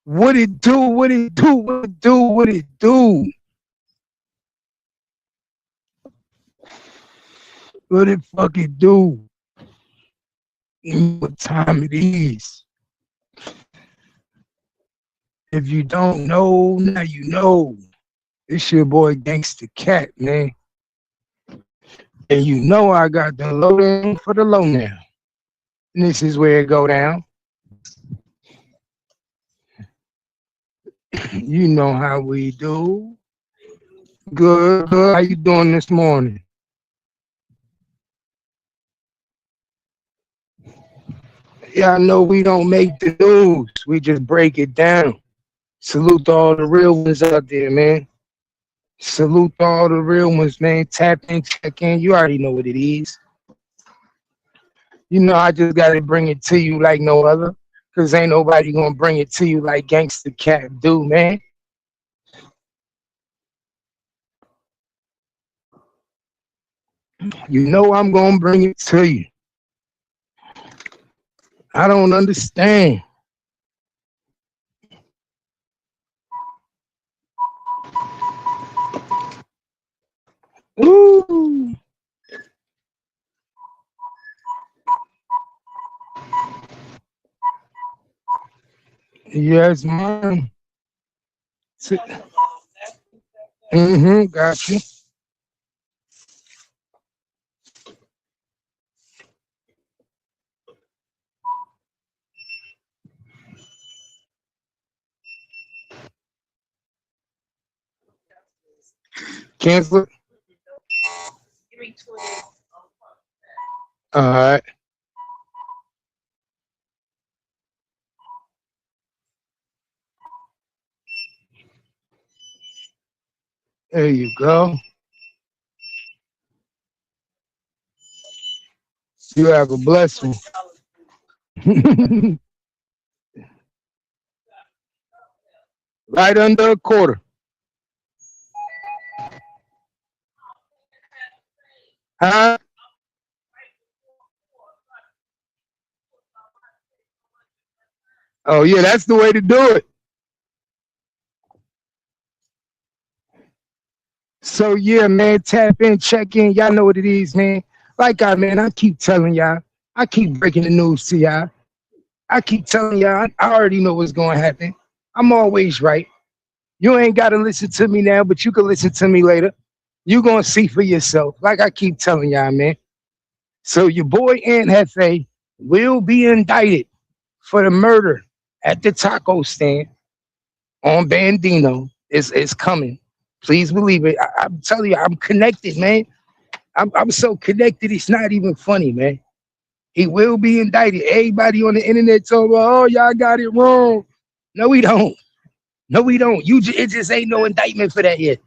What it do? What it do? What it do? What it do? What it fucking do? You know what time it is. If you don't know, now you know. It's your boy Gangsta Cat, man. And you know I got the low down for the low now. And this is where it go down. You know how we do. Good, good. How you doing this morning? Yeah, I know we don't make the news. We just break it down. Salute to all the real ones out there, man. Salute to all the real ones, man. Tap in, check in. You already know what it is. You know, I just got to bring it to you like no other. Because ain't nobody going to bring it to you like Gangsta Cat do, man. You know I'm going to bring it to you. I don't understand. Ooh. Yes, man. Mm-hmm, got you. Cancel it. All right. There you go. You have a blessing. Right under a quarter. Huh? Oh, yeah, that's the way to do it. So, yeah, man, tap in, check in. Y'all know what it is, man. Man, I keep telling y'all, I keep breaking the news to y'all. I keep telling y'all, I already know what's going to happen. I'm always right. You ain't got to listen to me now, but you can listen to me later. You going to see for yourself. Like I keep telling y'all, man. So your boy Aunt Hefe will be indicted for the murder at the taco stand on Bandino. It's coming. Please believe it. I'm telling you, I'm connected, man. I'm so connected, it's not even funny, man. He will be indicted. Everybody on the internet told me, oh, y'all got it wrong. No, we don't. No, we don't. It just ain't no indictment for that yet.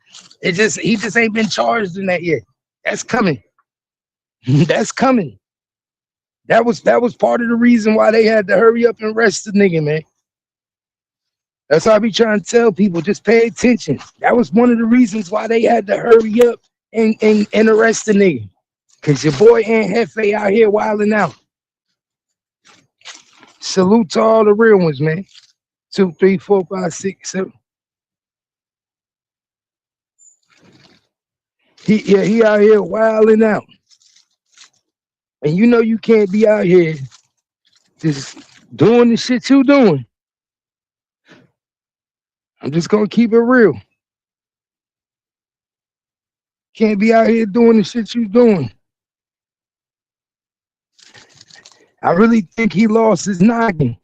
He just ain't been charged in that yet. That's coming. That's coming. That was part of the reason why they had to hurry up and arrest the nigga, man. That's why I be trying to tell people, just pay attention. That was one of the reasons why they had to hurry up and arrest the nigga. Cause your boy Aunt Hefe out here wilding out. Salute to all the real ones, man. 2, 3, 4, 5, 6, 7. He out here wilding out. And you know you can't be out here just doing the shit you doing. I'm just gonna keep it real. Can't be out here doing the shit you doing. I really think he lost his noggin.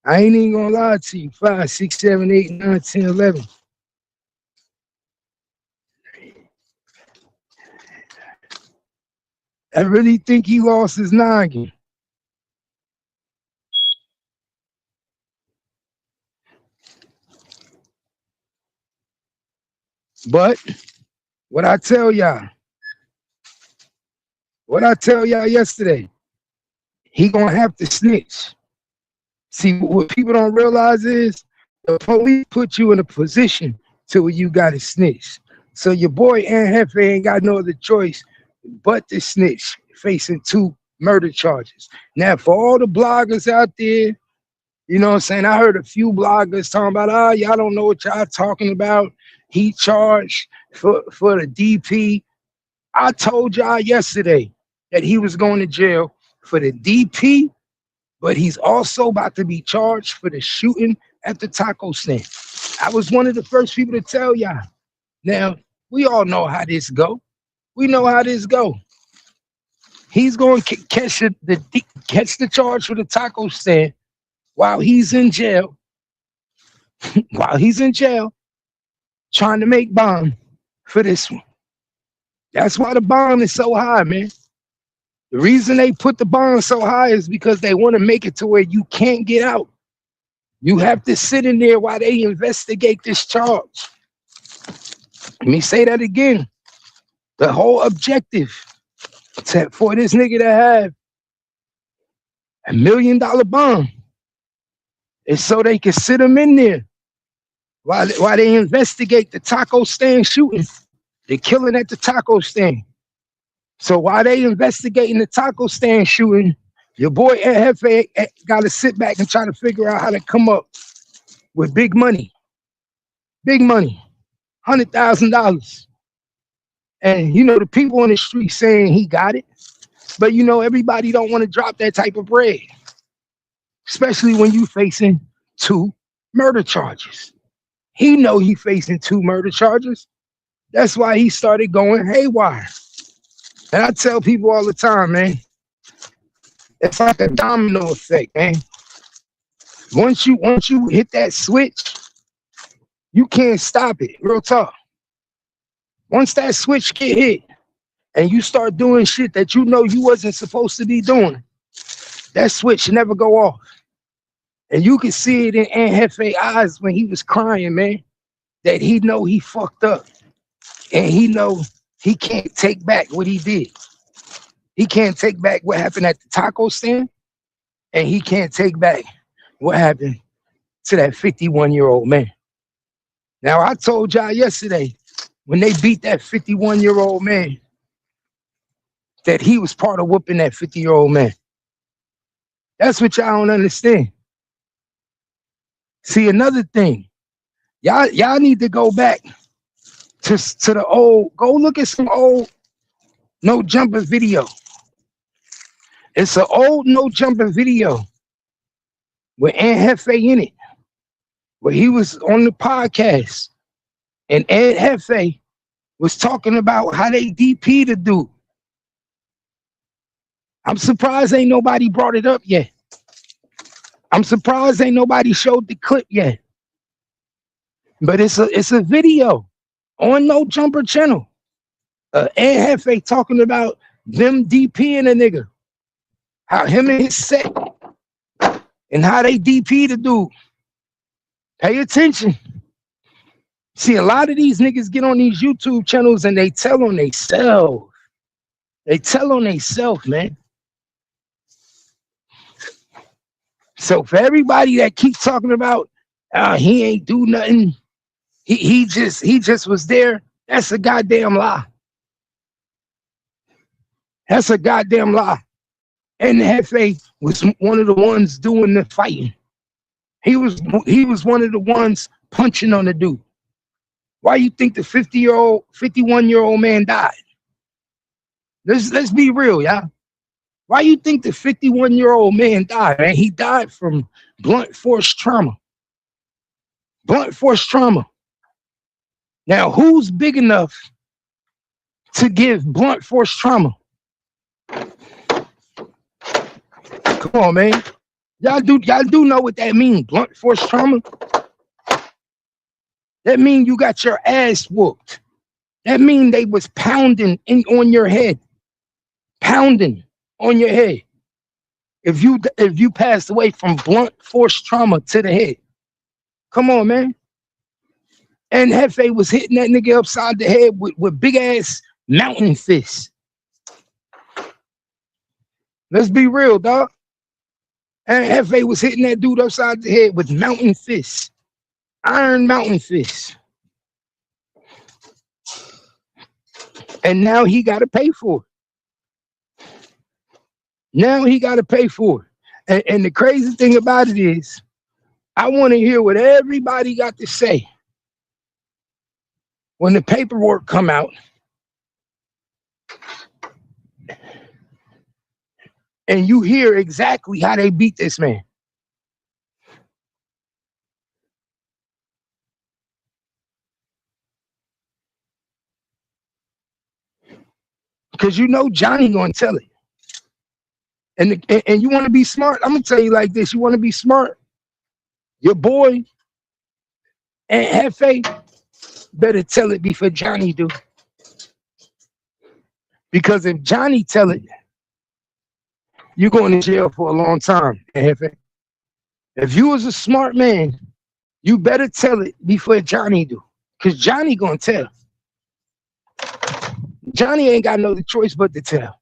I ain't even gonna lie to you. 5, 6, 7, 8, 9, 10, 11. I really think he lost his noggin. But what I tell y'all, what I tell y'all yesterday, he gonna have to snitch. See, what people don't realize is the police put you in a position to where you got to snitch. So your boy Aunt Hefe ain't got no other choice but to snitch, facing 2 murder charges. Now, for all the bloggers out there, You know what I'm saying? I heard a few bloggers talking about, y'all don't know what y'all talking about. He charged for the DP. I told y'all yesterday that he was going to jail for the DP, but he's also about to be charged for the shooting at the taco stand. I was one of the first people to tell y'all. Now, we all know how this go. We know how this go. He's going to catch the charge for the taco stand while he's in jail. While he's in jail, trying to make bond for this one. That's why the bond is so high, man. The reason they put the bond so high is because they want to make it to where you can't get out. You have to sit in there while they investigate this charge. Let me say that again. The whole objective for this nigga to have $1 million bond is so they can sit him in there while they investigate the taco stand shooting, the killing at the taco stand. So while they investigating the taco stand shooting, your boy jefe got to sit back and try to figure out how to come up with big money, $100,000. And you know the people on the street saying he got it, but you know everybody don't want to drop that type of bread, especially when you facing 2 murder charges. He know he facing 2 murder charges. That's why he started going haywire. And I tell people all the time, man, it's like a domino effect, man. Once you hit that switch, you can't stop it. Real talk. Once that switch get hit and you start doing shit that you know you wasn't supposed to be doing, that switch never go off. And you can see it in Jefe's eyes when he was crying, man, that he know he fucked up. And he know he can't take back what he did. He can't take back what happened at the taco stand. And he can't take back what happened to that 51-year-old man. Now, I told y'all yesterday, when they beat that 51-year-old man, that he was part of whooping that 50-year-old man. That's what y'all don't understand. See, another thing, y'all need to go back to the old, go look at some old no jumper video. It's an old no jumper video with Jefe in it, where he was on the podcast, and Jefe was talking about how they DP the dude. I'm surprised ain't nobody brought it up yet. I'm surprised ain't nobody showed the clip yet. But it's a video on No Jumper channel. Jefe talking about them DPing a nigga. How him and his set and how they DP the dude. Pay attention. See, a lot of these niggas get on these YouTube channels and they tell on themselves. They tell on themselves, man. So for everybody that keeps talking about he ain't do nothing, he just was there, that's a goddamn lie. That's a goddamn lie. And Jefe was one of the ones doing the fighting. He was one of the ones punching on the dude. Why you think the 51-year-old man died? Let's be real, y'all. Why you think the 51-year-old man died, man? He died from blunt force trauma. Blunt force trauma. Now, who's big enough to give blunt force trauma? Come on, man. Y'all do know what that means, blunt force trauma? That mean you got your ass whooped. That mean they was pounding on your head. Pounding on your head. If you passed away from blunt force trauma to the head. Come on, man. And Jefe was hitting that nigga upside the head with big ass mountain fists. Let's be real, dog. And Jefe was hitting that dude upside the head with mountain fists. Iron mountain fists. And now he got to pay for it. Now he got to pay for it. And the crazy thing about it is, I want to hear what everybody got to say when the paperwork come out and you hear exactly how they beat this man. Because you know Johnny gonna tell it. And you want to be smart. I'm gonna tell you like this: you want to be smart. Your boy and Jefe better tell it before Johnny do. Because if Johnny tell it, you're going to jail for a long time, Jefe. If you was a smart man, you better tell it before Johnny do. Because Johnny gonna tell. Johnny ain't got no other choice but to tell.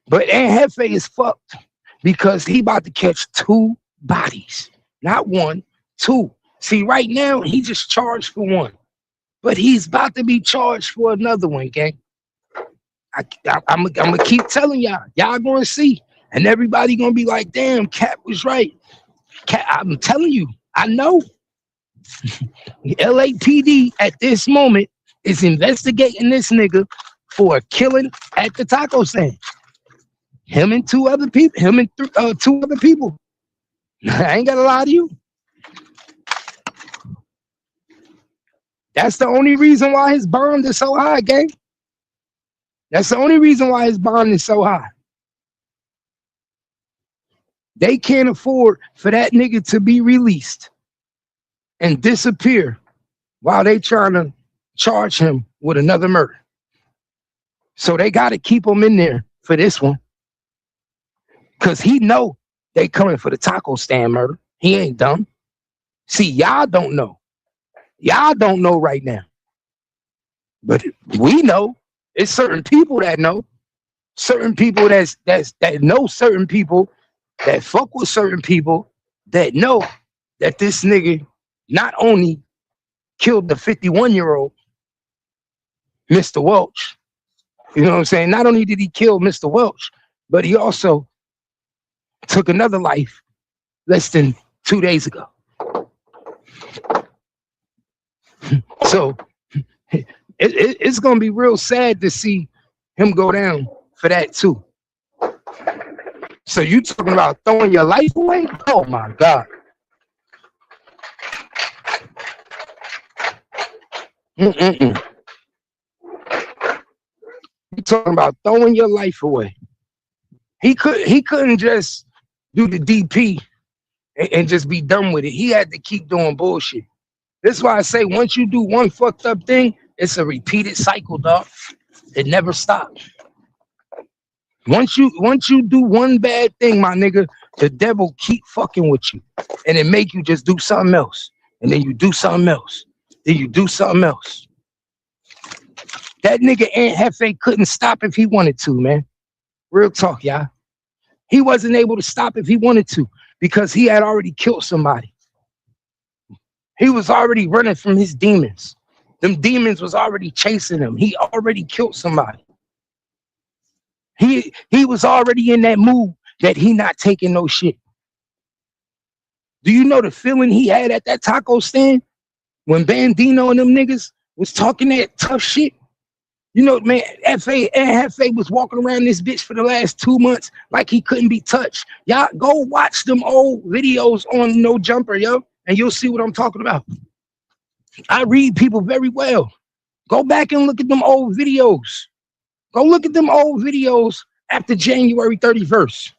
But Aunt Jefe is fucked because he about to catch 2 bodies. Not 1, 2. See, right now, he just charged for 1. But he's about to be charged for another one, gang. I'm going to keep telling y'all. Y'all going to see. And everybody going to be like, damn, Cap was right. Cap, I'm telling you, I know. LAPD at this moment is investigating this nigga for a killing at the taco stand. Him and 2 other people. Him and 2 other people. I ain't got to lie to you. That's the only reason why his bond is so high, gang. That's the only reason why his bond is so high. They can't afford for that nigga to be released and disappear while they trying to charge him with another murder. So they got to keep him in there for this one. Because he know they coming for the taco stand murder. He ain't dumb. See, y'all don't know. Y'all don't know right now. But we know. It's certain people that know. Certain people that know certain people, that fuck with certain people, that know that this nigga not only killed the 51-year-old Mr. Welch, you know what I'm saying? Not only did he kill Mr. Welch, but he also took another life less than 2 days ago. So it's going to be real sad to see him go down for that too. So you talking about throwing your life away? Oh my God. You talking about throwing your life away? He couldn't just do the DP and just be done with it. He had to keep doing bullshit. That's why I say once you do one fucked up thing, it's a repeated cycle, dog. It never stops. Once you do one bad thing, my nigga, the devil keep fucking with you, and it make you just do something else, and then you do something else, then you do something else. That nigga Aunt Jefe couldn't stop if he wanted to, man. Real talk, y'all. He wasn't able to stop if he wanted to because he had already killed somebody. He was already running from his demons. Them demons was already chasing him. He already killed somebody. He was already in that mood that he not taking no shit. Do you know the feeling he had at that taco stand when Bandino and them niggas was talking that tough shit? You know, man, Jefe was walking around this bitch for the last 2 months like he couldn't be touched. Y'all go watch them old videos on No Jumper, yo, and you'll see what I'm talking about. I read people very well. Go back and look at them old videos. Go look at them old videos after January 31st.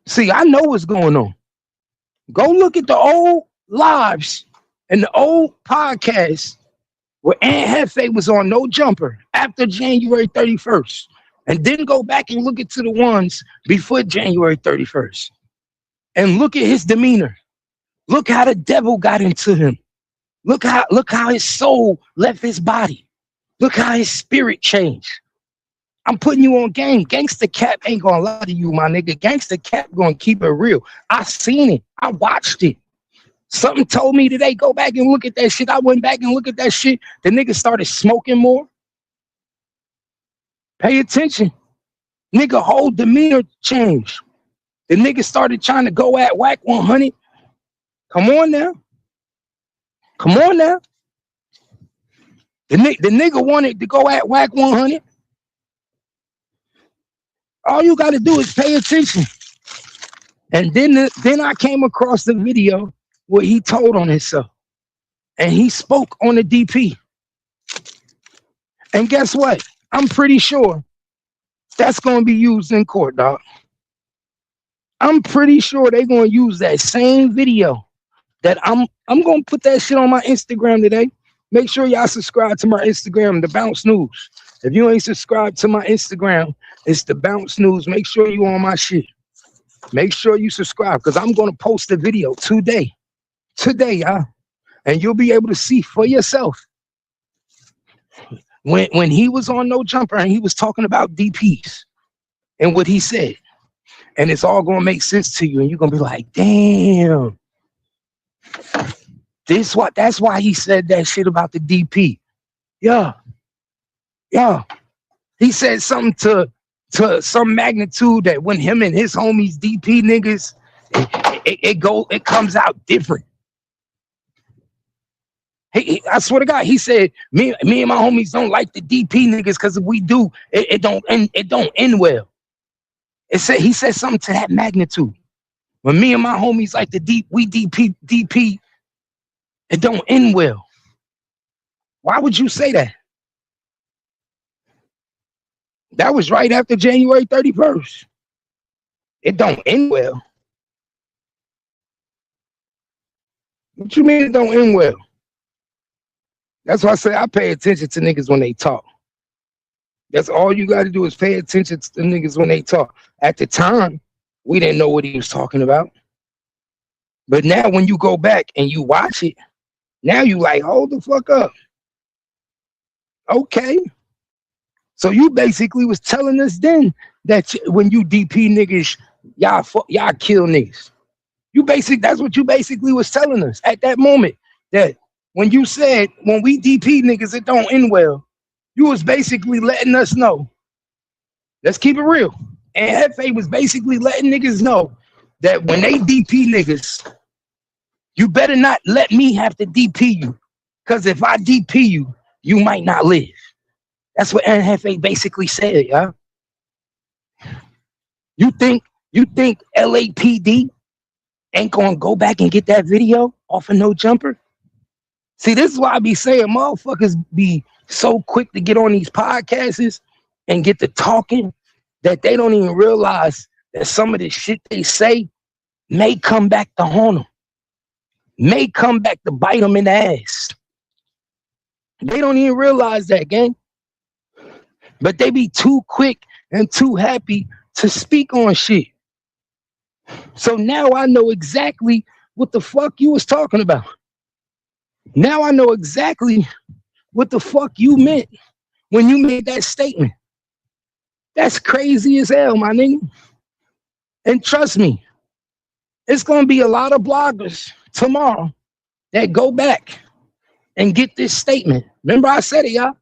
See, I know what's going on. Go look at the old lives and the old podcasts where Aunt Jefe was on No Jumper after January 31st. And then go back and look into the ones before January 31st. And look at his demeanor. Look how the devil got into him. Look how his soul left his body. Look how his spirit changed. I'm putting you on game. Gangsta Cap ain't gonna lie to you, my nigga. Gangsta Cap gonna keep it real. I seen it. I watched it. Something told me today, go back and look at that shit. I went back and looked at that shit. The nigga started smoking more. Pay attention. Nigga, whole demeanor changed. The nigga started trying to go at Whack 100. Come on now. Come on now. The nigga wanted to go at Whack 100. All you got to do is pay attention. And then I came across the video where he told on himself. And he spoke on the DP. And guess what? I'm pretty sure that's going to be used in court, dog. I'm pretty sure they're going to use that same video that I'm going to put that shit on my Instagram today. Make sure y'all subscribe to my Instagram, The Bounce News. If you ain't subscribed to my Instagram, it's The Bounce News. Make sure you on my shit. Make sure you subscribe because I'm going to post a video today, y'all. And you'll be able to see for yourself. When he was on No Jumper and he was talking about DPs and what he said, and it's all going to make sense to you, and you're going to be like, damn. That's why he said that shit about the DP. Yeah. He said something to some magnitude that when him and his homies DP niggas, it comes out different. I swear to God, he said me and my homies don't like the DP niggas because if we do, it don't end well. He said something to that magnitude. When me and my homies like the DP, it don't end well. Why would you say that? That was right after January 31st. It don't end well. What you mean it don't end well? That's why I say I pay attention to niggas when they talk. That's all you got to do is pay attention to the niggas when they talk. At the time, we didn't know what he was talking about. But now when you go back and you watch it, now you like, hold the fuck up. Okay. So you basically was telling us then that when you DP niggas, y'all kill niggas. That's what you basically was telling us at that moment. That when you said, when we DP niggas, it don't end well, you was basically letting us know. Let's keep it real. And Jefe was basically letting niggas know that when they DP niggas, you better not let me have to DP you. Because if I DP you, you might not live. That's what Jefe basically said, y'all. You think LAPD ain't gonna go back and get that video off of No Jumper? See, this is why I be saying motherfuckers be so quick to get on these podcasts and get to talking that they don't even realize that some of the shit they say may come back to haunt them, may come back to bite them in the ass. They don't even realize that, gang. But they be too quick and too happy to speak on shit. So now I know exactly what the fuck you was talking about. Now I know exactly what the fuck you meant when you made that statement. That's crazy as hell, my nigga. And trust me, it's going to be a lot of bloggers tomorrow that go back and get this statement. Remember I said it, y'all?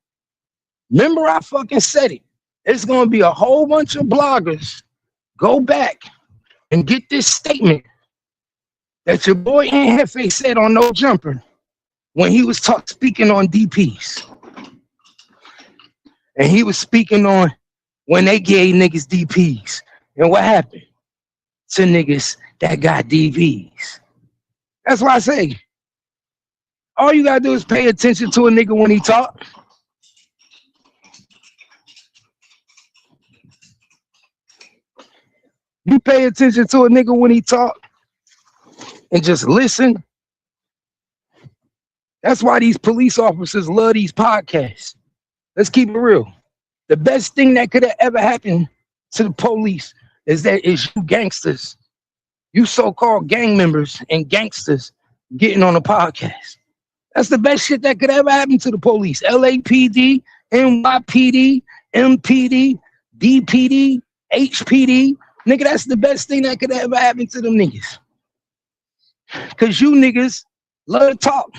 Remember I fucking said it. It's going to be a whole bunch of bloggers go back and get this statement that your boy Aunt Jefe said on No Jumper when he was speaking on DPs. And he was speaking on when they gave niggas DPs. And what happened to niggas that got DPs? That's why I say, all you gotta do is pay attention to a nigga when he talk. You pay attention to a nigga when he talk and just listen. That's why these police officers love these podcasts. Let's keep it real. The best thing that could have ever happened to the police is you gangsters, you so-called gang members and gangsters getting on a podcast. That's the best shit that could ever happen to the police. LAPD, NYPD, MPD, DPD, HPD. Nigga, that's the best thing that could ever happen to them niggas. Because you niggas love to talk.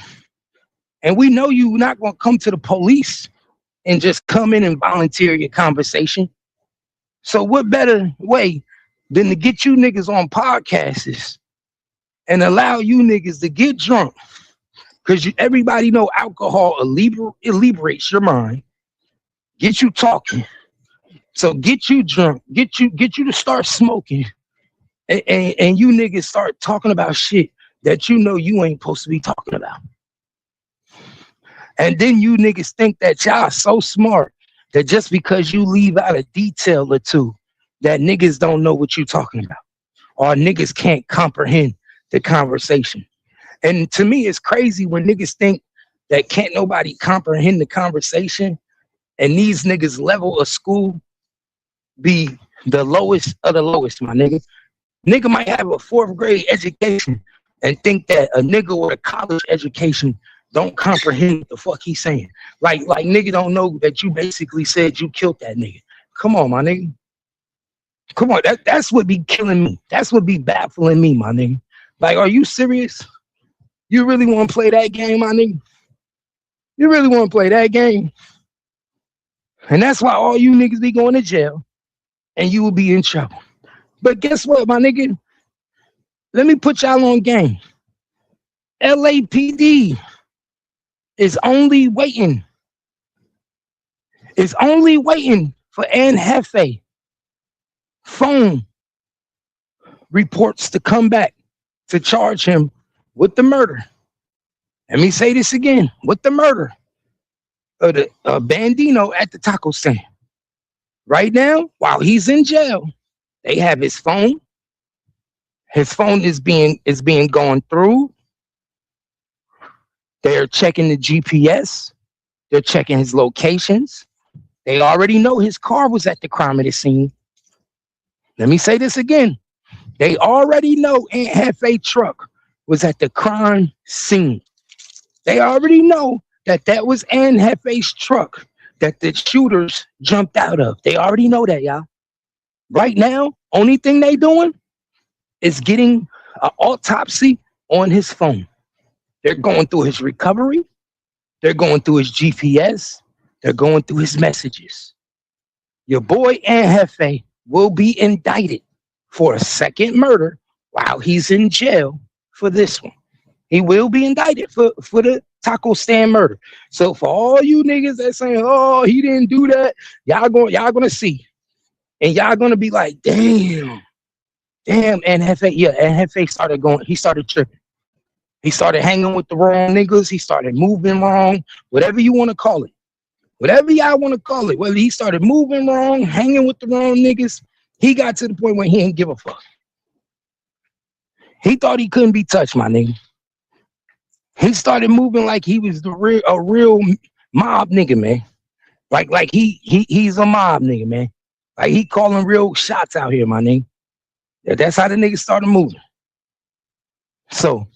And we know you not going to come to the police and just come in and volunteer your conversation. So what better way than to get you niggas on podcasts and allow you niggas to get drunk. Because everybody know alcohol liberates your mind, get you talking. So get you drunk, get you to start smoking, and you niggas start talking about shit that you know you ain't supposed to be talking about. And then you niggas think that y'all so smart that just because you leave out a detail or two, that niggas don't know what you talking about, or niggas can't comprehend the conversation. And to me, it's crazy when niggas think that can't nobody comprehend the conversation, and these niggas level of school be the lowest of the lowest, my nigga. Nigga might have a fourth grade education and think that a nigga with a college education don't comprehend what the fuck he's saying. Like nigga don't know that you basically said you killed that nigga. Come on, my nigga. Come on, that's what be killing me. That's what be baffling me, my nigga. Like, are you serious? You really want to play that game, my nigga? You really want to play that game? And that's why all you niggas be going to jail and you will be in trouble. But guess what, my nigga? Let me put y'all on game. LAPD is only waiting. Is only waiting for Ann Jefe phone reports to come back to charge him with the murder. Let me say this again, with the murder of the Bandino at the taco stand. Right now, while he's in jail, they have his phone. His phone is being gone through. They're checking the GPS. They're checking his locations. They already know his car was at the crime of the scene. Let me say this again. They already know Aunt Jefe's truck was at the crime scene. They already know that was Aunt Jefe's truck that the shooters jumped out of. They already know that, y'all. Right now, only thing they doing is getting an autopsy on his phone. They're going through his recovery. They're going through his GPS. They're going through his messages. Your boy Aunt Jefe will be indicted for a second murder while he's in jail for this one. He will be indicted for the taco stand murder. So for all you niggas that saying, oh, he didn't do that, y'all gonna see. And y'all gonna be like, damn, Aunt Jefe, yeah, Aunt Jefe he started tripping. He started hanging with the wrong niggas. He started moving wrong, whatever you want to call it. Whatever y'all want to call it, whether he started moving wrong, hanging with the wrong niggas, he got to the point where he didn't give a fuck. He thought he couldn't be touched, my nigga. He started moving like he was a real mob nigga, man. Like he's a mob nigga, man. Like he calling real shots out here, my nigga. That's how the nigga started moving. So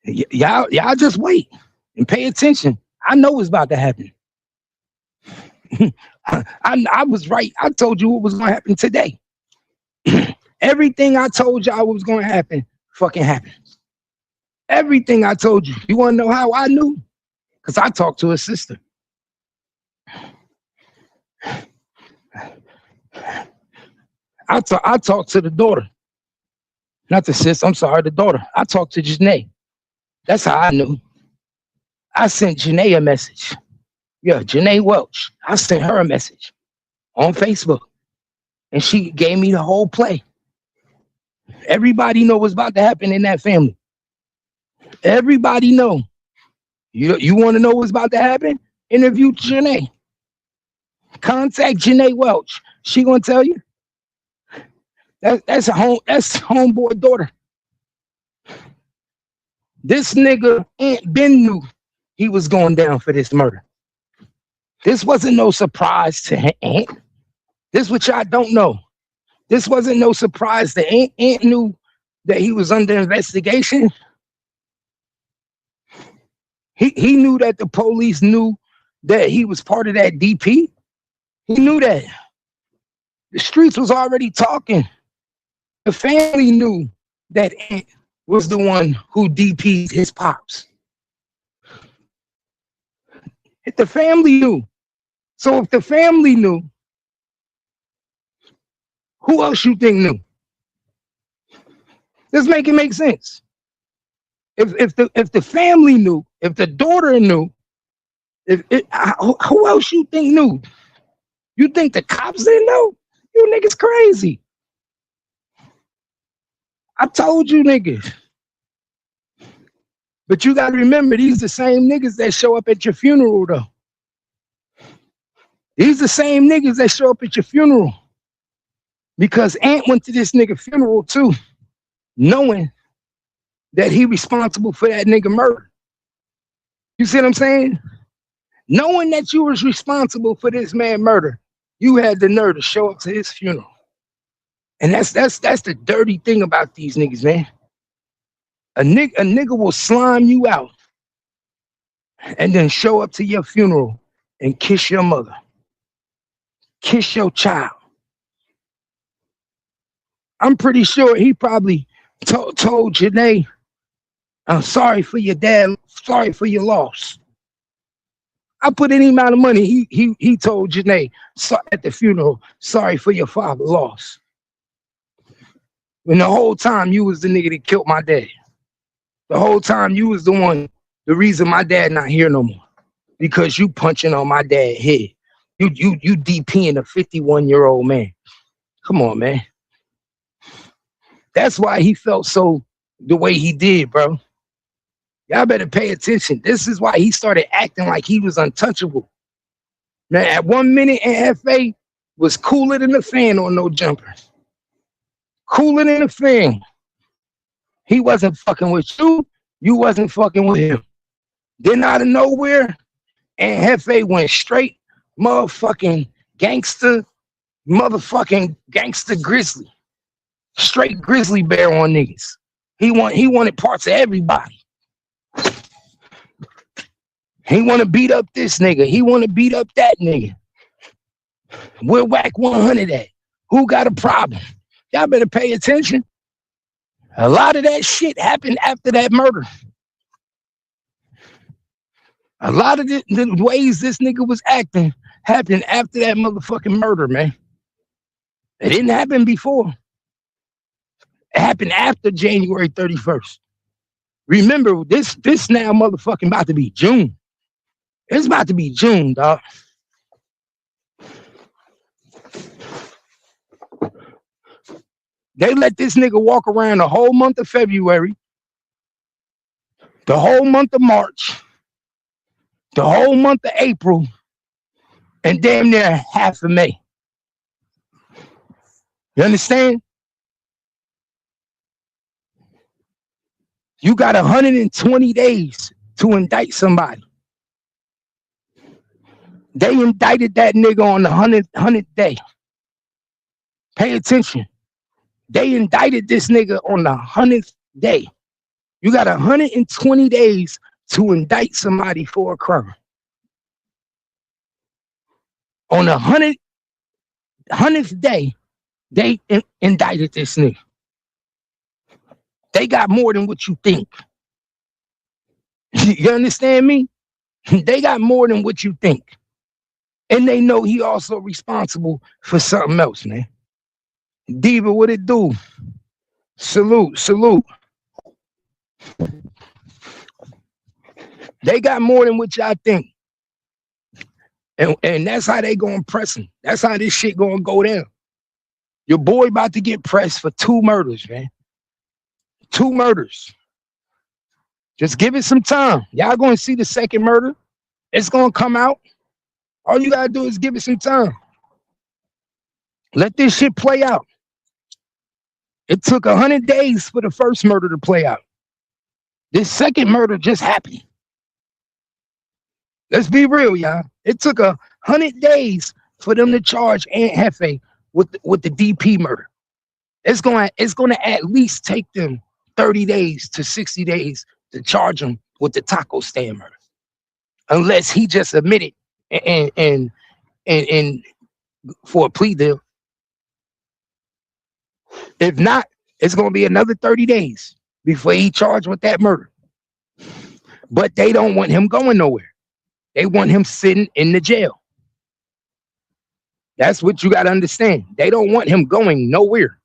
y'all just wait and pay attention. I know it's about to happen. I was right. I told you what was going to happen today. Everything I told y'all was going to happen fucking happened. Everything I told you. You want to know how I knew? Because I talked to his sister. I talked to the daughter. Not the sister. I'm sorry, the daughter. I talked to Janae. That's how I knew. I sent Janae a message. Yeah, Janae Welch. I sent her a message on Facebook. And she gave me the whole play. Everybody know what's about to happen in that family. Everybody know. You want to know what's about to happen? Interview Janae. Contact Janae Welch. She gonna tell you. That's homeboy daughter. This nigga Aunt Ben knew he was going down for this murder. This wasn't no surprise to Aunt. This what y'all don't know. This wasn't no surprise to Aunt. Aunt knew that he was under investigation. He knew that the police knew that he was part of that DP. He knew that. The streets was already talking. The family knew that Aunt was the one who DP'd his pops. If the family knew. So if the family knew, who else you think knew? Let's make it make sense. If the family knew, if the daughter knew, who else you think knew? You think the cops didn't know? You niggas crazy. I told you niggas. But you gotta remember, these the same niggas that show up at your funeral though. These the same niggas that show up at your funeral. Because Ant went to this nigga funeral too, knowing that he responsible for that nigga murder. You see what I'm saying? Knowing that you was responsible for this man murder, you had the nerve to show up to his funeral. And that's the dirty thing about these niggas, man. A nigga will slime you out and then show up to your funeral and kiss your mother, kiss your child. I'm pretty sure he probably told Janae, I'm sorry for your dad, sorry for your loss. I put any amount of money he told Janae at the funeral, sorry for your father's loss. When the whole time you was the nigga that killed my dad. The whole time you was the reason my dad not here no more. Because you punching on my dad's head. You DPing a 51-year-old man. Come on, man. That's why he felt so the way he did, bro. Y'all better pay attention. This is why he started acting like he was untouchable. Man, at 1 minute, NFA was cooler than the fan on no jumpers. Cooler than the fan. He wasn't fucking with you. You wasn't fucking with him. Then out of nowhere, NFA went straight motherfucking gangster grizzly. Straight grizzly bear on niggas. He wanted parts of everybody. He want to beat up this nigga. He want to beat up that nigga. We're whack 100 at. Who got a problem? Y'all better pay attention. A lot of that shit happened after that murder. A lot of the ways this nigga was acting happened after that motherfucking murder, man. It didn't happen before. It happened after January 31st. Remember, this now motherfucking about to be June. It's about to be June, dog. They let this nigga walk around the whole month of February, the whole month of March, the whole month of April, and damn near half of May. You understand? You got 120 days to indict somebody. They indicted that nigga on the 100th day. Pay attention. They indicted this nigga on the 100th day. You got 120 days to indict somebody for a crime. On the 100th day, they indicted this nigga. They got more than what you think. You understand me? They got more than what you think. And they know he also responsible for something else, man. Diva, what it do? Salute. They got more than what y'all think. And that's how they gonna press him. That's how this shit gonna go down. Your boy about to get pressed for 2 murders, man. 2 murders. Just give it some time. Y'all gonna see the second murder. It's gonna come out. All you gotta do is give it some time. Let this shit play out. It took 100 days for the first murder to play out. This second murder just happened. Let's be real, y'all. It took 100 days for them to charge Aunt Jefe with the DP murder. It's gonna at least take them 30 days to 60 days to charge him with the taco stand murder, unless he just admitted and for a plea deal. If not, it's gonna be another 30 days before he charged with that murder. But they don't want him going nowhere. They want him sitting in the jail. That's what you got to understand. They don't want him going nowhere.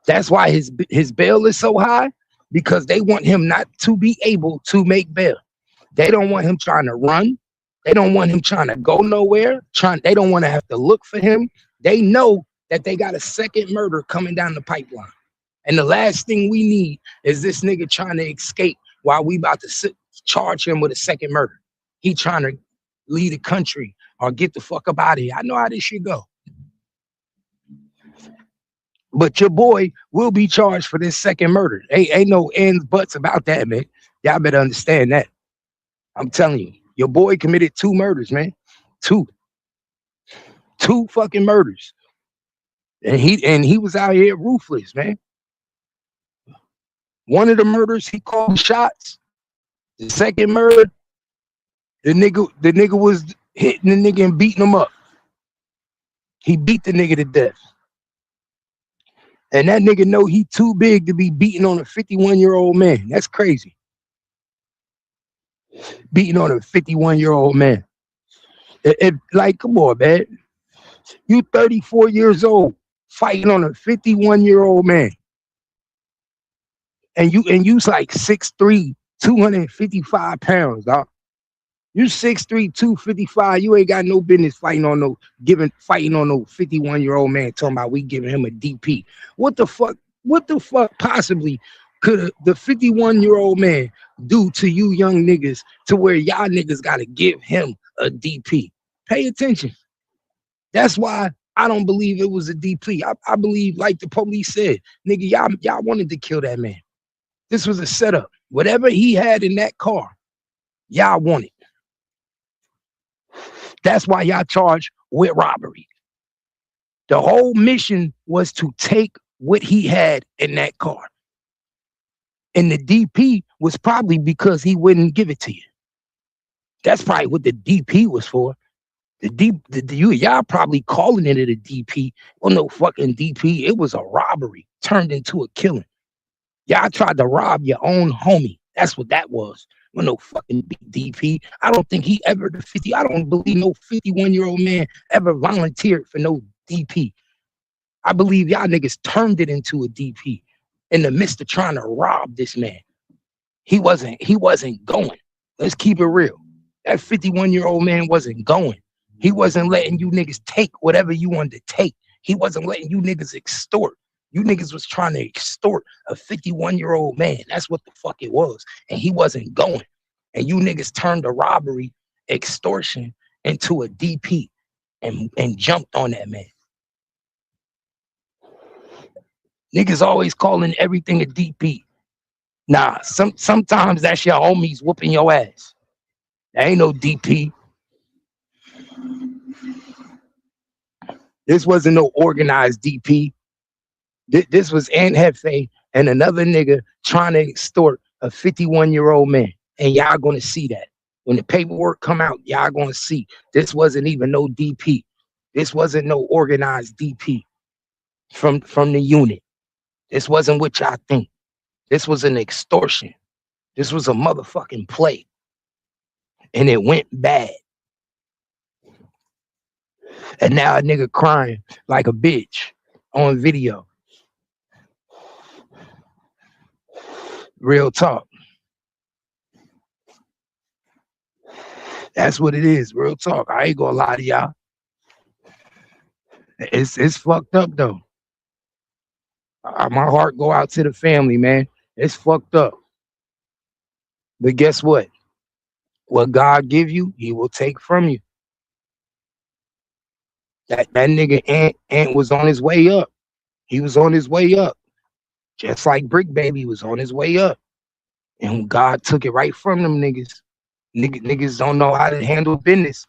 That's why his bail is so high, because they want him not to be able to make bail. They don't want him trying to run. They don't want him trying to go nowhere. They don't want to have to look for him. They know that they got a second murder coming down the pipeline. And the last thing we need is this nigga trying to escape while we about to charge him with a second murder. He trying to leave the country or get the fuck up out of here. I know how this shit go. But your boy will be charged for this second murder. Ain't no ends buts about that, man. Y'all better understand that. I'm telling you, your boy committed 2 murders, man. Two fucking murders. And he was out here ruthless, man. One of the murders, he called shots. The second murder, the nigga was hitting the nigga and beating him up. He beat the nigga to death. And that nigga know he too big to be beating on a 51-year-old man. That's crazy. Beating on a 51-year-old man. Like, come on, man. You 34 years old, fighting on a 51-year-old man. And you's like 6'3", 255 pounds, dog. You 6'3", 255. You ain't got no business fighting on no 51-year-old man talking about we giving him a DP. What the fuck possibly could the 51-year-old man do to you young niggas to where y'all niggas gotta give him a DP? Pay attention. That's why I don't believe it was a DP. I believe, like the police said, nigga, y'all wanted to kill that man. This was a setup. Whatever he had in that car, y'all wanted. That's why y'all charged with robbery. The whole mission was to take what he had in that car. And the DP was probably because he wouldn't give it to you. That's probably what the DP was for. Y'all probably calling it a DP. Well, no fucking DP. It was a robbery turned into a killing. Y'all tried to rob your own homie. That's what that was. Well, no fucking DP. I don't think he ever, I don't believe no 51-year-old man ever volunteered for no DP. I believe y'all niggas turned it into a DP in the midst of trying to rob this man. He wasn't going. Let's keep it real. That 51-year-old man wasn't going. He wasn't letting you niggas take whatever you wanted to take. He wasn't letting you niggas extort. You niggas was trying to extort a 51-year-old man. That's what the fuck it was. And he wasn't going. And you niggas turned a robbery, extortion into a DP and jumped on that man. Niggas always calling everything a DP. Nah, sometimes that's your homies whooping your ass. There ain't no DP. This wasn't no organized DP. This was Aunt Jefe and another nigga trying to extort a 51-year-old man. And y'all gonna see that. When the paperwork come out, y'all gonna see. This wasn't even no DP. This wasn't no organized DP from the unit. This wasn't what y'all think. This was an extortion. This was a motherfucking play. And it went bad. And now a nigga crying like a bitch on video. Real talk. That's what it is. Real talk. I ain't gonna lie to y'all. It's fucked up though. My heart go out to the family, man. It's fucked up. But guess what? What God give you, he will take from you. That nigga Ant was on his way up. He was on his way up. Just like Brick Baby was on his way up. And God took it right from them niggas. Niggas don't know how to handle business.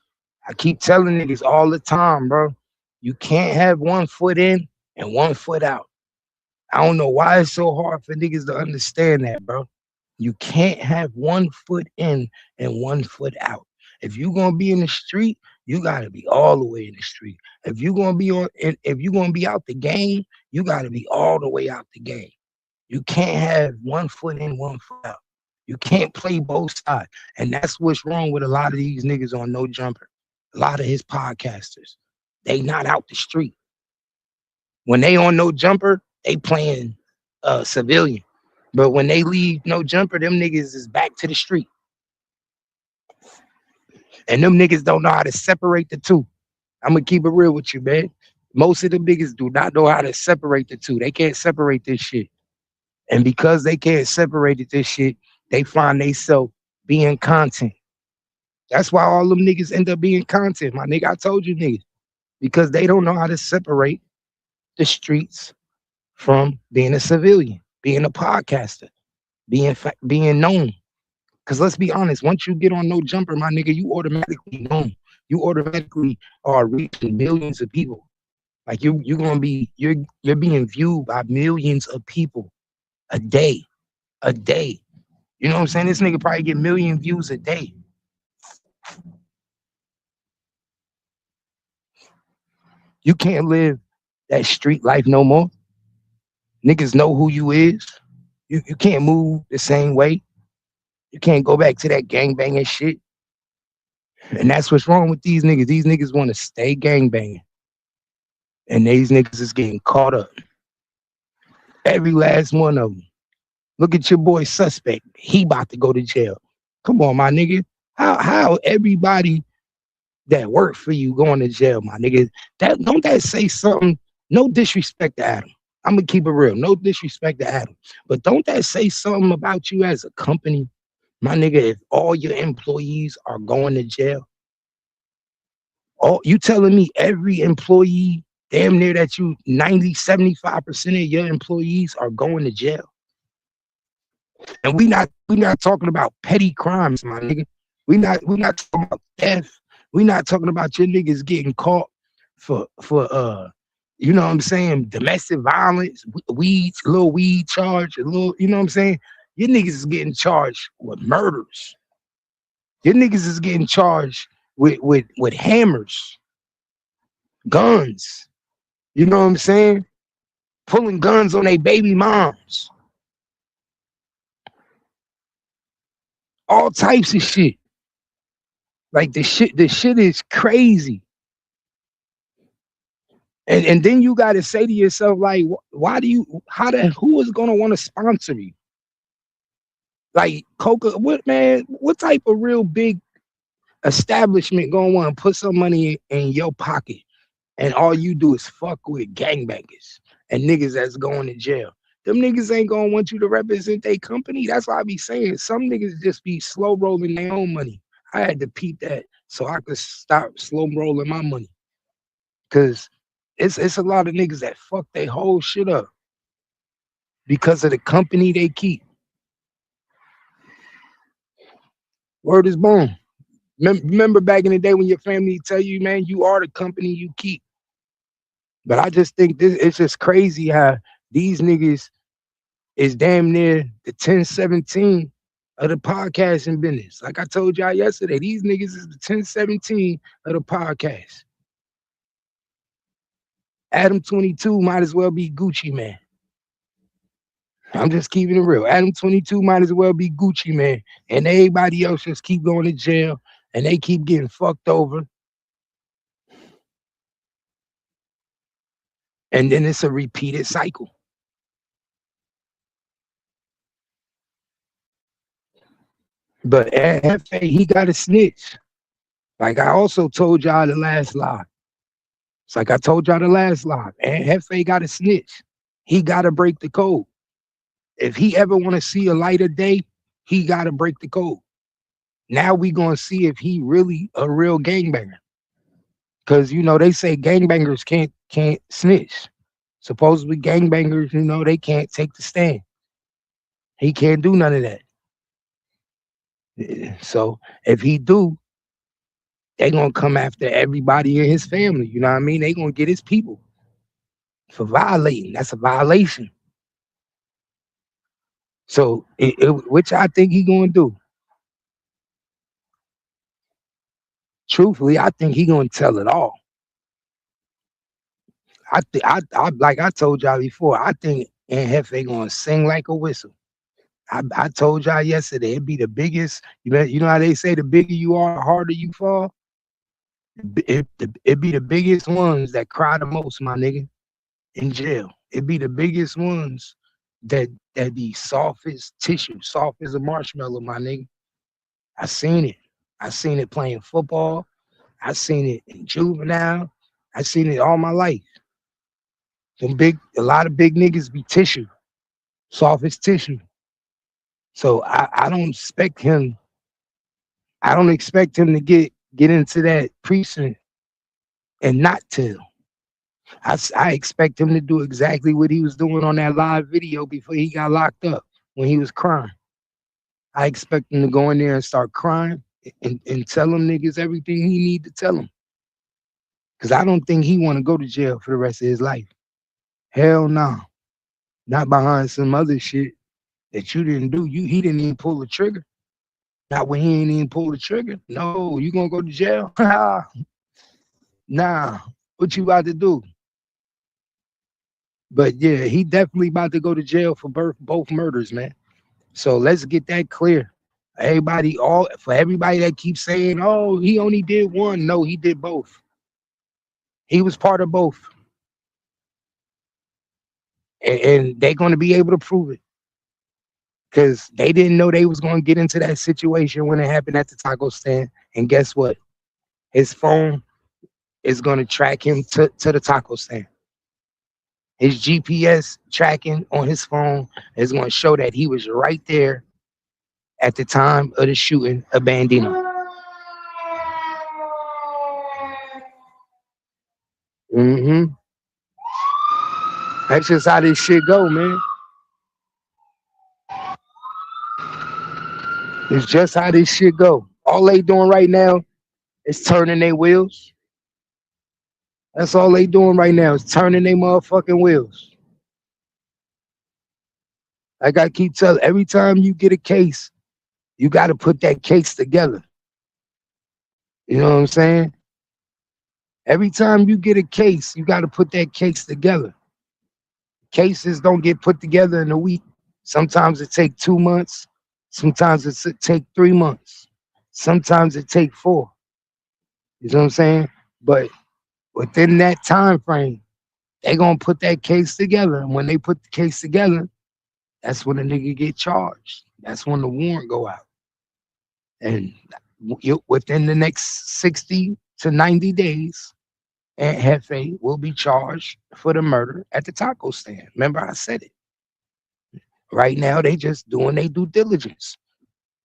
I keep telling niggas all the time, bro. You can't have one foot in and one foot out. I don't know why it's so hard for niggas to understand that, bro. You can't have one foot in and one foot out. If you're gonna be in the street, you gotta be all the way in the street. If you're gonna be out the game, you gotta be all the way out the game. You can't have one foot in, one foot out. You can't play both sides. And that's what's wrong with a lot of these niggas on No Jumper. A lot of his podcasters. They not out the street. When they on No Jumper, They playing civilian. But when they leave no jumper, them niggas is back to the street. And them niggas don't know how to separate the two. I'm gonna keep it real with you, man. Most of the niggas do not know how to separate the two. They can't separate this shit. And because they can't separate this shit, they find themselves being content. That's why all them niggas end up being content, my nigga. I told you niggas. Because they don't know how to separate the streets from being a civilian, being a podcaster, being known. Because let's be honest, once you get on No Jumper, my nigga, you automatically known. You automatically are reaching millions of people. Like you're being viewed by millions of people a day, a day. You know what I'm saying? This nigga probably get 1,000,000 views a day. You can't live that street life no more. Niggas know who you is. You can't move the same way. You can't go back to that gangbanging shit. And that's what's wrong with these niggas. These niggas want to stay gangbanging. And these niggas is getting caught up. Every last one of them. Look at your boy Suspect. He about to go to jail. Come on, my nigga. How everybody that worked for you going to jail, my nigga? Don't that say something? No disrespect to Adam. I'm gonna keep it real. No disrespect to Adam. But don't that say something about you as a company? My nigga, if all your employees are going to jail, you telling me every employee, damn near that you 90-75% of your employees are going to jail? And we not talking about petty crimes, my nigga. We not talking about theft. We not talking about your niggas getting caught for you know what I'm saying, domestic violence, weed, little weed charge, a little, you know what I'm saying? Your niggas is getting charged with murders. Your niggas is getting charged with hammers, guns. You know what I'm saying? Pulling guns on their baby moms. All types of shit. Like the shit is crazy. And then you gotta say to yourself, like, who is gonna want to sponsor you? Like what type of real big establishment gonna want to put some money in your pocket and all you do is fuck with gangbangers and niggas that's going to jail? Them niggas ain't gonna want you to represent their company. That's why I be saying some niggas just be slow rolling their own money. I had to peep that so I could stop slow rolling my money. Cause it's a lot of niggas that fuck their whole shit up because of the company they keep. Word is born. Remember back in the day when your family tell you, man, you are the company you keep. But I just think it's just crazy how these niggas is damn near the 1017 of the podcasting business. Like I told y'all yesterday, these niggas is the 1017 of the podcast. Adam 22 might as well be Gucci Man. I'm just keeping it real. Adam 22 might as well be Gucci Man. And everybody else just keep going to jail and they keep getting fucked over. And then it's a repeated cycle. But Jefe, he got a snitch. Like I also told y'all the last live. It's like I told y'all the last live. And Jefe got a snitch. He got to break the code. If he ever want to see a lighter day, he got to break the code. Now we going to see if he really a real gangbanger. Because, you know, they say gangbangers can't snitch. Supposedly gangbangers, you know, they can't take the stand. He can't do none of that. So if he do, they gonna come after everybody in his family. You know what I mean? They gonna get his people for violating. That's a violation. So which I think he gonna do. Truthfully, I think he gonna tell it all. I like I told y'all before, I think Jefe gonna sing like a whistle. I told y'all yesterday, it'd be the biggest, you know how they say the bigger you are, the harder you fall? It'd be the biggest ones that cry the most, my nigga, in jail. It be the biggest ones that be soft as tissue, soft as a marshmallow, my nigga. I seen it. I seen it playing football. I seen it in juvenile. I seen it all my life. A lot of big niggas be tissue, soft as tissue. So I don't expect him. I don't expect him to get into that precinct and not tell. I expect him to do exactly what he was doing on that live video before he got locked up when he was crying. I expect him to go in there and start crying and tell them niggas everything he need to tell them. Cause I don't think he want to go to jail for the rest of his life. Hell no. Not behind some other shit that you didn't do. He didn't even pull the trigger. Not when he ain't even pull the trigger. No, you gonna go to jail? Nah. What you about to do? But yeah, he definitely about to go to jail for both murders, man. So let's get that clear. For everybody that keeps saying, "Oh, he only did one." No, he did both. He was part of both, and they're going to be able to prove it because they didn't know they was going to get into that situation when it happened at the taco stand. And guess what? His phone is going to track him to the taco stand. His GPS tracking on his phone is going to show that he was right there at the time of the shooting of Bandino. Mm-hmm. That's just how this shit go, man. It's just how this shit go. All they doing right now is turning their wheels. That's all they doing right now is turning their motherfucking wheels. Like I keep telling, every time you get a case, you got to put that case together. You know what I'm saying? Every time you get a case, you got to put that case together. Cases don't get put together in a week. Sometimes it take 2 months. Sometimes it take 3 months. Sometimes it take 4. You know what I'm saying? But within that time frame, they gonna put that case together. And when they put the case together, that's when the nigga get charged. That's when the warrant go out. And within the next 60 to 90 days, Aunt Hefe will be charged for the murder at the taco stand. Remember, I said it. Right now, they just doing their due diligence.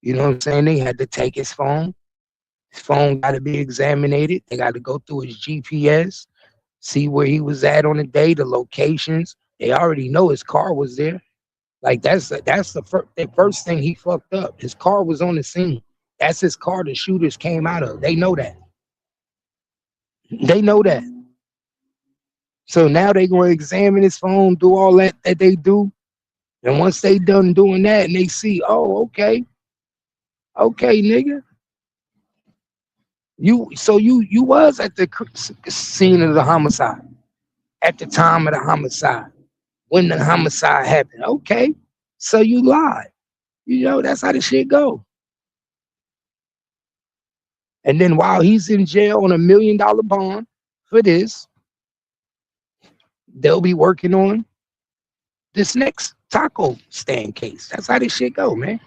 You know what I'm saying? They had to take his phone. His phone got to be examined. They got to go through his GPS, see where he was at on the day, the locations. They already know his car was there. Like that's the first thing he fucked up. His car was on the scene. That's his car the shooters came out of. They know that. They know that. So now they going to examine his phone, do all that they do. And once they done doing that and they see, oh, okay, nigga. You was at the scene of the homicide at the time of the homicide when the homicide happened. Okay, so you lied. You know that's how the shit go. And then while he's in jail on $1 million bond for this, they'll be working on this next taco stand case. That's how this shit go, man.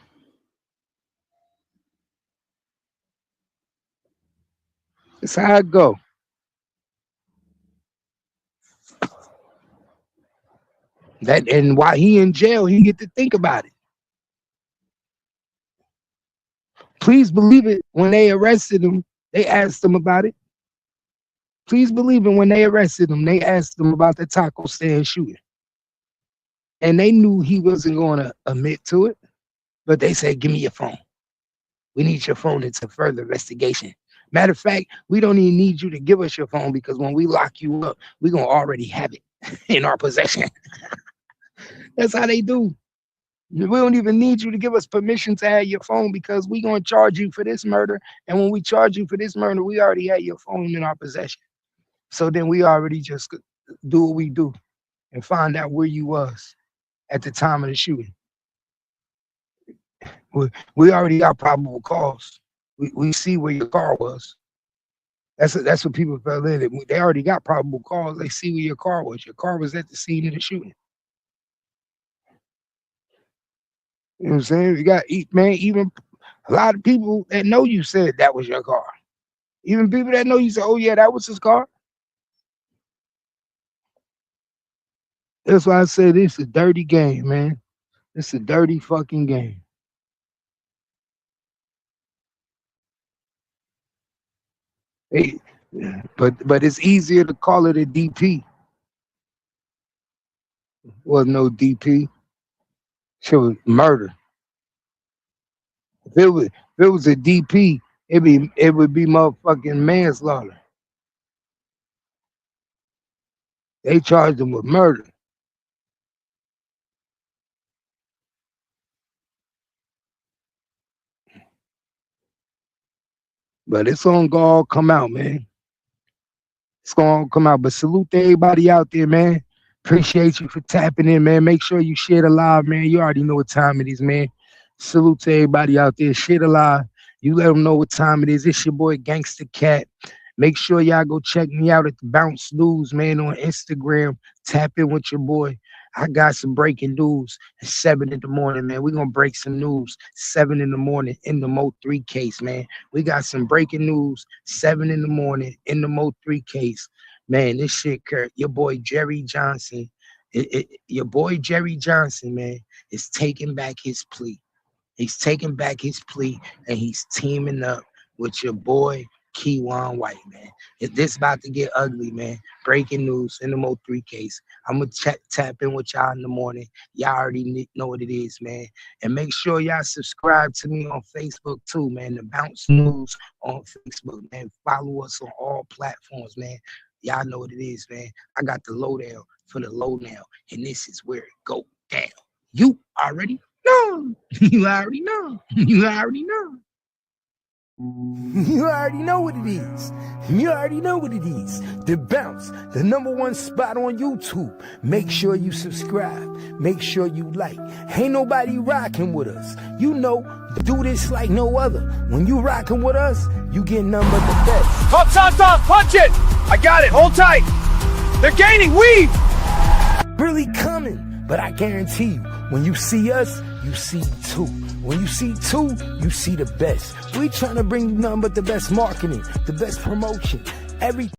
That's how it go. That and while he in jail, he get to think about it. Please believe it. When they arrested him, they asked him about it. Please believe it. When they arrested him, they asked him about the taco stand shooting, and they knew he wasn't going to admit to it. But they said, "Give me your phone. We need your phone into further investigation." Matter of fact, we don't even need you to give us your phone because when we lock you up, we're going to already have it in our possession. That's how they do. We don't even need you to give us permission to have your phone because we're going to charge you for this murder. And when we charge you for this murder, we already had your phone in our possession. So then we already just do what we do and find out where you was at the time of the shooting. We already got probable cause. We see where your car was. That's what people fell in. They already got probable cause. They see where your car was. Your car was at the scene of the shooting. You know what I'm saying? You got, man, even a lot of people that know you said that was your car. Even people that know you said, oh yeah, that was his car. That's why I say this is a dirty game, man. It's a dirty fucking game. Hey, but it's easier to call it a DP. Well, no DP. Shit was murder. If it was a DP, it would be motherfucking manslaughter. They charged him with murder. But it's gonna all come out, man. It's gonna come out. But salute to everybody out there, man. Appreciate you for tapping in, man. Make sure you share the live, man. You already know what time it is, man. Salute to everybody out there. Share the live. You let them know what time it is. It's your boy Gangsta Cat. Make sure y'all go check me out at the Bounce News, man, on Instagram. Tap in with your boy. I got some breaking news at 7 in the morning, man. We're going to break some news 7 in the morning in the Mo 3 case, man. We got some breaking news 7 in the morning in the Mo 3 case. Man, this shit, Kurt, your boy Jerry Johnson, your boy Jerry Johnson, man, is taking back his plea. He's taking back his plea, and he's teaming up with your boy Keywan White, man. This about to get ugly, man. Breaking news in the Mo 3 case. I'm going to tap in with y'all in the morning. Y'all already know what it is, man. And make sure y'all subscribe to me on Facebook, too, man. The Bounce News on Facebook, man. Follow us on all platforms, man. Y'all know what it is, man. I got the lowdown for the lowdown, and this is where it go down. You already know. You already know. You already know. You already know what it is. You already know what it is. The Bounce, the #1 spot on YouTube. Make sure you subscribe. Make sure you like. Ain't nobody rocking with us. You know, do this like no other. When you rocking with us, you get none but the best. Top, punch it! I got it, hold tight. They're gaining, weave! Really coming, but I guarantee you, when you see us, you see two. When you see two, you see the best. We trying to bring you nothing but the best marketing, the best promotion, everything.